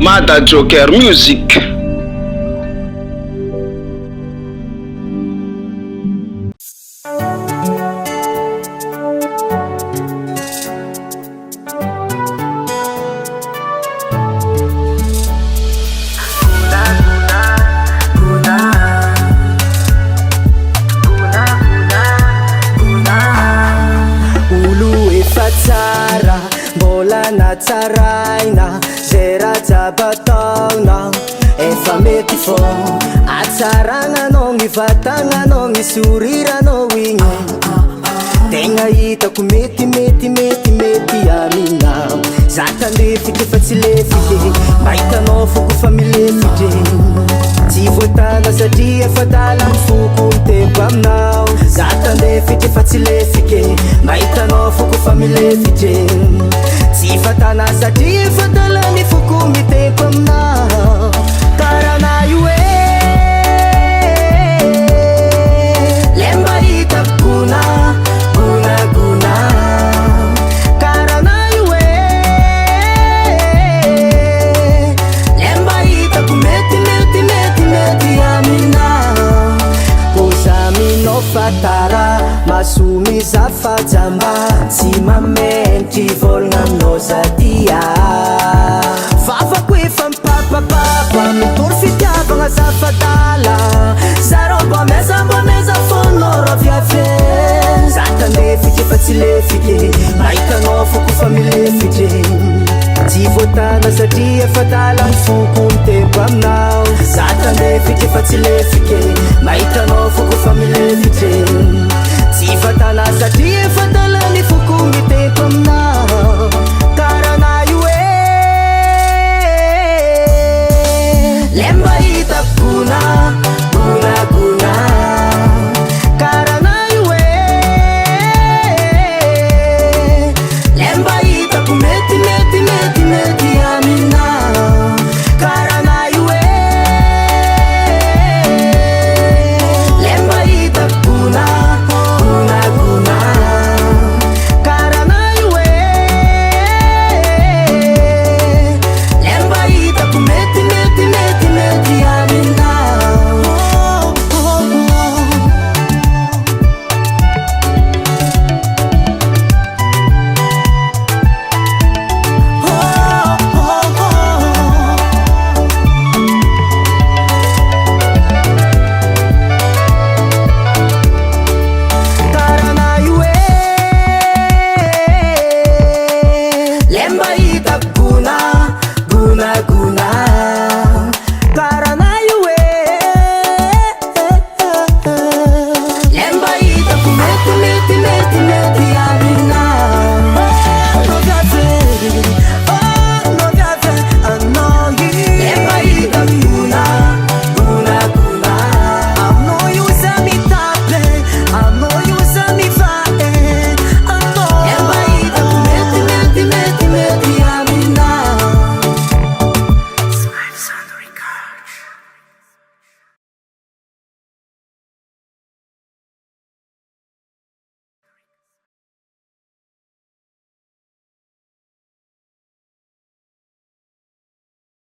Mada Joker Music. Tsaraina zera jabataona efa mety fô atsaragnanao gny vatagnanao misoriranao igny tegna hitako mety amina zaka lefiky fa tsy lefiky mahitanao foko fa milefitry tsy voatana satria efa tala ny foko miteko aminao zaka lefiky fa tsy lefiky mahitanao foko fa milefitry tsy fatana satria efa tala ny foko miteko aminao karana io lemba hitako guna karana io lemba hitako mety amina kosaminao fatara masumi zafajamba tsy mamentry volagna aminao zadia fafako efa mipapapapa mitory fitiavagna zafadala zareo mba meza fonao raviave zaka lefiky efa tsy lefiky mahitanao foko fa milefitry tsy voatana satria efa tala ny foko miteko aminao zaka lefiky efa tsy lefiky mahitanao foko fa milefitry tsy fatana satria efa tala ny foko miteko aminao